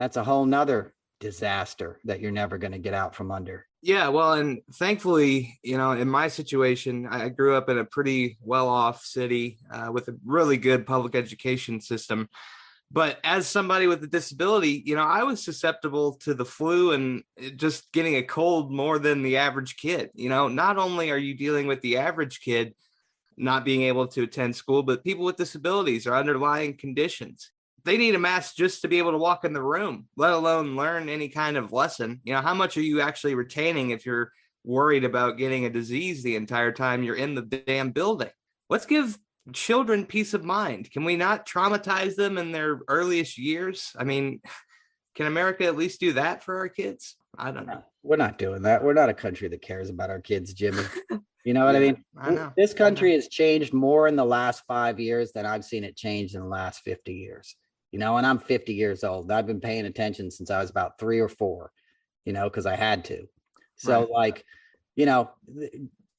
that's a whole nother disaster that you're never going to get out from under. Yeah, well, and thankfully, in my situation, I grew up in a pretty well-off city with a really good public education system. But as somebody with a disability, I was susceptible to the flu and just getting a cold more than the average kid. Not only are you dealing with the average kid not being able to attend school, but people with disabilities or underlying conditions. They need a mask just to be able to walk in the room, let alone learn any kind of lesson. How much are you actually retaining if you're worried about getting a disease the entire time you're in the damn building? Let's give children peace of mind. Can we not traumatize them in their earliest years? I mean, can America at least do that for our kids? I don't know. We're not doing that. We're not a country that cares about our kids, Jimmy. You know what I mean? I know. This country has changed more in the last 5 years than I've seen it change in the last 50 years. And I'm 50 years old. I've been paying attention since I was about 3 or 4, because I had to. So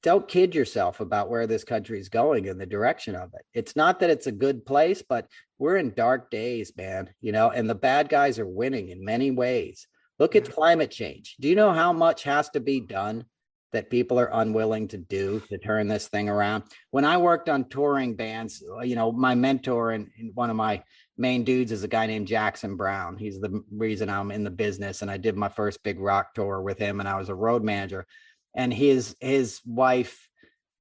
don't kid yourself about where this country is going and the direction of it. It's not that it's a good place, but we're in dark days, man, and the bad guys are winning in many ways. Look at climate change. Do you know how much has to be done that people are unwilling to do to turn this thing around? When I worked on touring bands, my mentor and one of my main dudes is a guy named Jackson Browne. He's the reason I'm in the business. And I did my first big rock tour with him, and I was a road manager. And his wife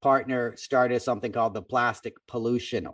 partner started something called the Plastic Pollution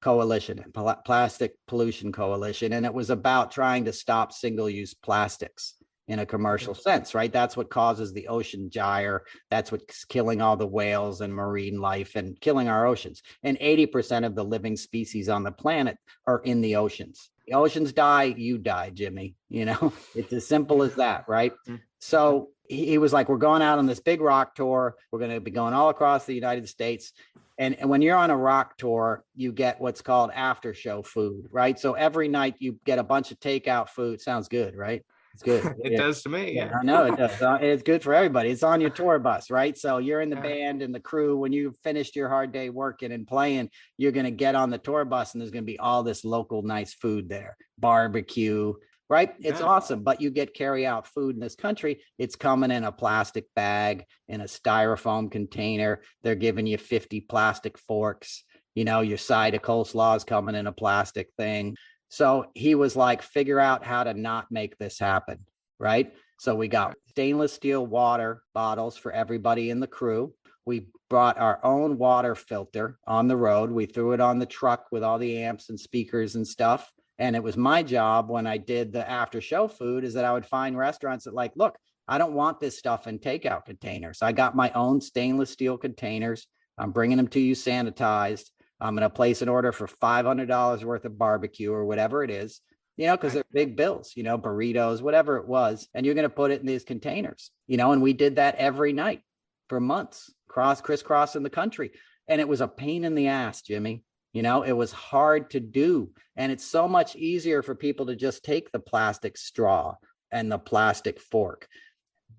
Coalition, Plastic Pollution Coalition. And it was about trying to stop single-use plastics in a commercial sense, right? That's what causes the ocean gyre. That's what's killing all the whales and marine life and killing our oceans. And 80% of the living species on the planet are in the oceans. The oceans die, you die, Jimmy. It's as simple as that, right? So he was like, we're going out on this big rock tour. We're going to be going all across the United States. And when you're on a rock tour, you get what's called after show food, right? So every night you get a bunch of takeout food. Sounds good, right? It's good. It does to me. Yeah. I know it does. It's good for everybody. It's on your tour bus, right? So you're in the band and the crew. When you've finished your hard day working and playing, you're going to get on the tour bus and there's going to be all this local nice food there, barbecue, right? It's awesome. But you get carry out food in this country. It's coming in a plastic bag, in a styrofoam container. They're giving you 50 plastic forks. Your side of coleslaw is coming in a plastic thing. So he was like, figure out how to not make this happen, right? So we got stainless steel water bottles for everybody in the crew. We brought our own water filter on the road. We threw it on the truck with all the amps and speakers and stuff. And it was my job when I did the after show food is that I would find restaurants that like, look, I don't want this stuff in takeout containers. I got my own stainless steel containers. I'm bringing them to you sanitized. I'm going to place an order for $500 worth of barbecue or whatever it is, because they're big bills, burritos, whatever it was. And you're going to put it in these containers, and we did that every night for months, crisscrossing the country. And it was a pain in the ass, Jimmy. It was hard to do. And it's so much easier for people to just take the plastic straw and the plastic fork.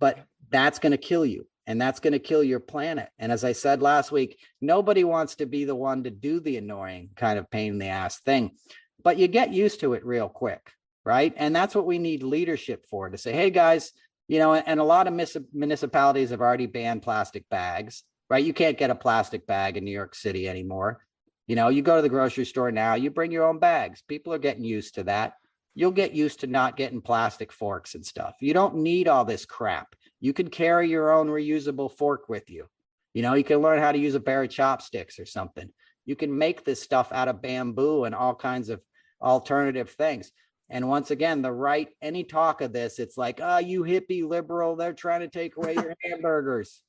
But that's going to kill you. And that's going to kill your planet. And as I said last week, nobody wants to be the one to do the annoying kind of pain in the ass thing, but you get used to it real quick, right? And that's what we need leadership for, to say, hey guys, and a lot of municipalities have already banned plastic bags, right? You can't get a plastic bag in New York City anymore. You go to the grocery store now, you bring your own bags. People are getting used to that. You'll get used to not getting plastic forks and stuff. You don't need all this crap. You can carry your own reusable fork with you. You can learn how to use a pair of chopsticks or something. You can make this stuff out of bamboo and all kinds of alternative things. And once again, the right, any talk of this, it's like, oh, you hippie liberal, they're trying to take away your hamburgers.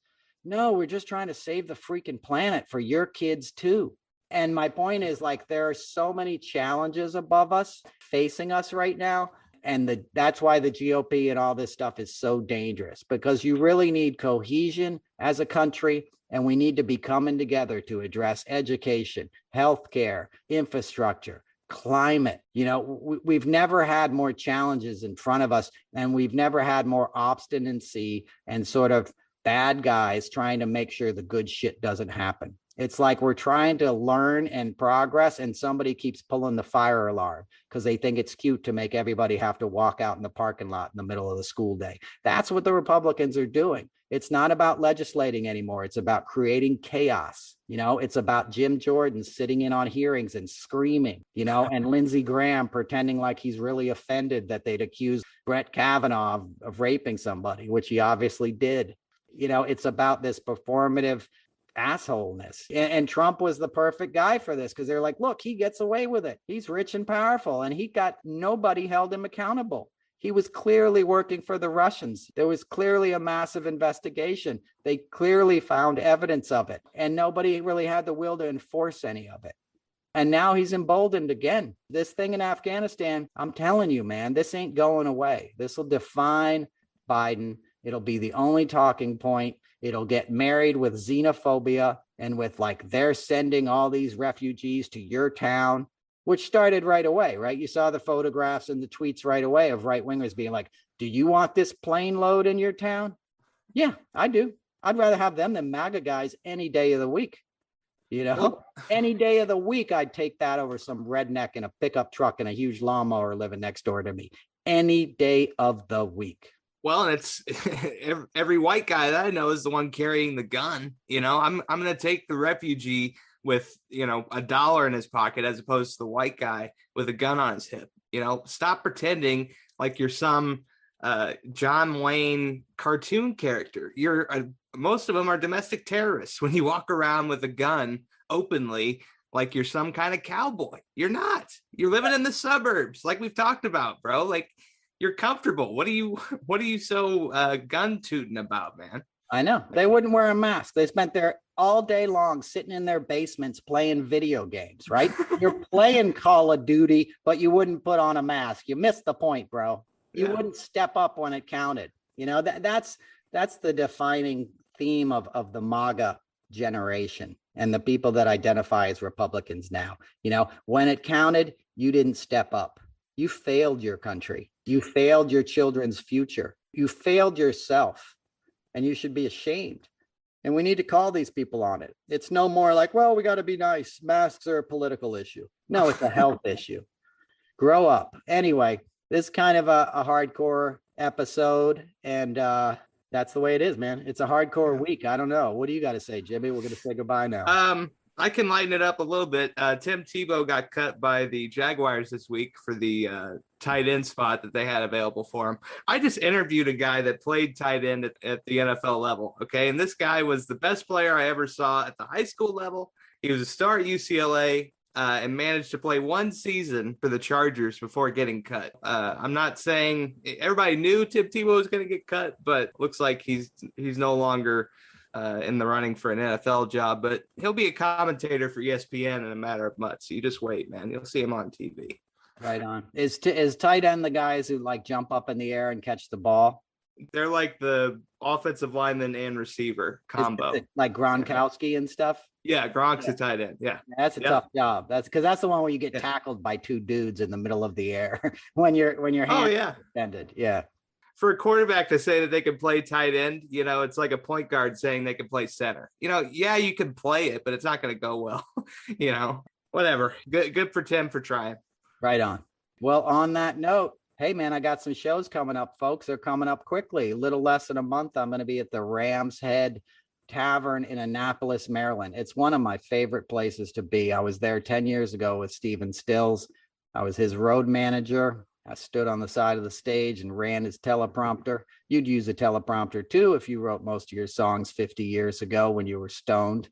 No, we're just trying to save the freaking planet for your kids too. And my point is, like, there are so many challenges above us facing us right now. And that's why the GOP and all this stuff is so dangerous, because you really need cohesion as a country. And we need to be coming together to address education, healthcare, infrastructure, climate. We've never had more challenges in front of us, and we've never had more obstinacy and sort of bad guys trying to make sure the good shit doesn't happen. It's like we're trying to learn and progress, and somebody keeps pulling the fire alarm because they think it's cute to make everybody have to walk out in the parking lot in the middle of the school day. That's what the Republicans are doing. It's not about legislating anymore. It's about creating chaos. It's about Jim Jordan sitting in on hearings and screaming, and Lindsey Graham pretending like he's really offended that they'd accuse Brett Kavanaugh of raping somebody, which he obviously did. It's about this performative assholeness. And Trump was the perfect guy for this because they're like, look, he gets away with it. He's rich and powerful, and he got nobody held him accountable. He was clearly working for the Russians. There was clearly a massive investigation. They clearly found evidence of it, and nobody really had the will to enforce any of it. And now he's emboldened again. This thing in Afghanistan, I'm telling you, man, this ain't going away. This will define Biden. It'll be the only talking point. It'll get married with xenophobia and with like they're sending all these refugees to your town, which started right away, right? You saw the photographs and the tweets right away of right wingers being like, do you want this plane load in your town? Yeah, I do. I'd rather have them than MAGA guys any day of the week. Any day of the week, I'd take that over some redneck in a pickup truck and a huge lawnmower living next door to me. Any day of the week. Well, and it's every white guy that I know is the one carrying the gun. I'm going to take the refugee with, $1 in his pocket as opposed to the white guy with a gun on his hip. Stop pretending like you're some John Wayne cartoon character. Most of them are domestic terrorists when you walk around with a gun openly like you're some kind of cowboy. You're not. You're living in the suburbs like we've talked about, bro. Like, you're comfortable. What are you so gun tooting about, man? I know. They wouldn't wear a mask. They spent there all day long sitting in their basements playing video games, right? You're playing Call of Duty, but you wouldn't put on a mask. You missed the point, bro. You wouldn't step up when it counted. That's the defining theme of the MAGA generation and the people that identify as Republicans now. When it counted, you didn't step up. You failed your country. You failed your children's future. You failed yourself, and you should be ashamed. And we need to call these people on it. It's no more like, well, we got to be nice. Masks are a political issue. No, it's a health issue. Grow up. Anyway, this is kind of a hardcore episode, and that's the way it is, man. It's a hardcore week. I don't know. What do you got to say, Jimmy? We're going to say goodbye now. I can lighten it up a little bit. Tim Tebow got cut by the Jaguars this week for the tight end spot that they had available for him. I just interviewed a guy that played tight end at the NFL level. Okay. And this guy was the best player I ever saw at the high school level. He was a star at UCLA and managed to play one season for the Chargers before getting cut. I'm not saying everybody knew Tim Tebow was going to get cut, but looks like he's no longer in the running for an NFL job, but he'll be a commentator for ESPN in a matter of months. So you just wait, man. You'll see him on TV. Right on. Is tight end the guys who like jump up in the air and catch the ball? They're like the offensive lineman and receiver combo. Like Gronkowski and stuff? Yeah, Gronk's a tight end. Yeah. That's a tough job. That's because that's the one where you get tackled by two dudes in the middle of the air when your hand is extended. Yeah. For a quarterback to say that they can play tight end, it's like a point guard saying they can play center. You can play it, but it's not going to go well. Whatever. Good for Tim for trying. Right on. Well, on that note, hey, man, I got some shows coming up, folks. They're coming up quickly. A little less than a month. I'm going to be at the Ram's Head Tavern in Annapolis, Maryland. It's one of my favorite places to be. I was there 10 years ago with Steven Stills. I was his road manager. I stood on the side of the stage and ran his teleprompter. You'd use a teleprompter too if you wrote most of your songs 50 years ago when you were stoned.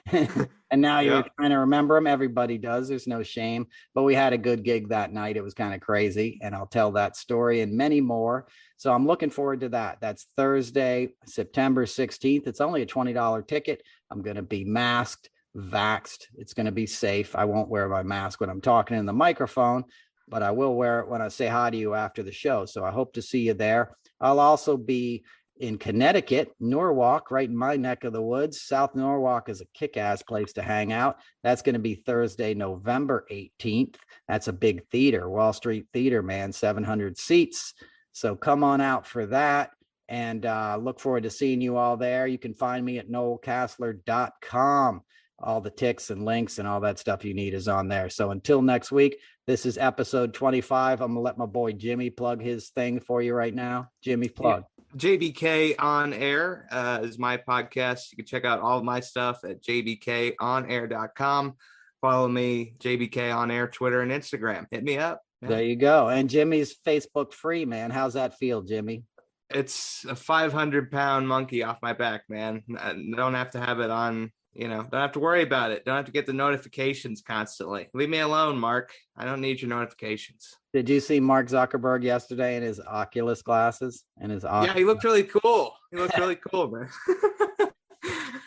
And now you're trying to remember them. Everybody does. There's no shame. But we had a good gig that night. It was kind of crazy. And I'll tell that story and many more. So I'm looking forward to that. That's Thursday, September 16th. It's only a $20 ticket. I'm going to be masked, vaxxed. It's going to be safe. I won't wear my mask when I'm talking in the microphone, but I will wear it when I say hi to you after the show. So I hope to see you there. I'll also be in Connecticut, Norwalk, right in my neck of the woods. South Norwalk is a kick-ass place to hang out. That's going to be Thursday, November 18th. That's a big theater, Wall Street Theater, man, 700 seats. So come on out for that. And look forward to seeing you all there. You can find me at noelcasler.com. all the ticks and links and all that stuff you need is on there. So until next week, this is episode 25. I'm gonna let my boy Jimmy plug his thing for you right now. Jimmy, plug. JBK On Air is my podcast. You can check out all of my stuff at jbkonair.com. Follow me, JBK On Air, Twitter and Instagram. Hit me up. Yeah. There you go. And Jimmy's Facebook free, man. How's that feel, Jimmy? It's a 500-pound monkey off my back, man. I don't have to have it on, don't have to worry about it. Don't have to get the notifications constantly. Leave me alone, Mark. I don't need your notifications. Did you see Mark Zuckerberg yesterday in his Oculus glasses? Yeah, he looked really cool. He looked really cool, man.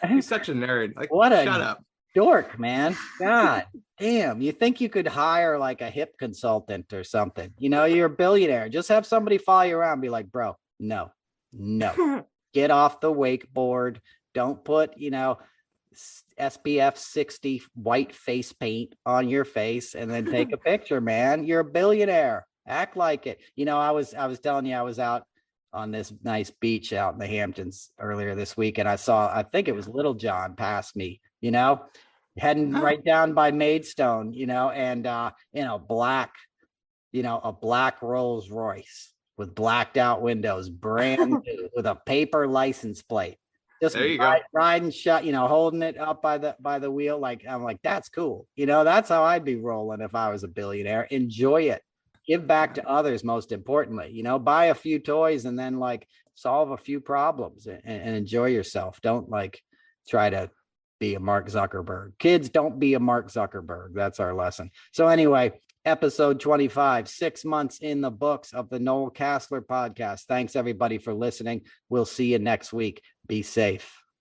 He's such a nerd. Like, shut up. Dork, man. God damn. You think you could hire like a hip consultant or something? You're a billionaire. Just have somebody follow you around and be like, bro, no. Get off the wakeboard. Don't put, SPF 60 white face paint on your face and then take a picture, man. You're a billionaire. Act like it. I was telling you, I was out on this nice beach out in the Hamptons earlier this week, and I think it was Little John passed me, heading right down by Maidstone, and in a black Rolls Royce with blacked out windows, brand new, with a paper license plate. Just riding shut, holding it up by the wheel. I'm like, that's cool. That's how I'd be rolling if I was a billionaire. Enjoy it. Give back to others, most importantly. Buy a few toys and then solve a few problems and enjoy yourself. Don't try to be a Mark Zuckerberg. Kids, don't be a Mark Zuckerberg. That's our lesson. So anyway, episode 25, 6 months in the books of the Noel Casler podcast. Thanks everybody for listening. We'll see you next week. Be safe.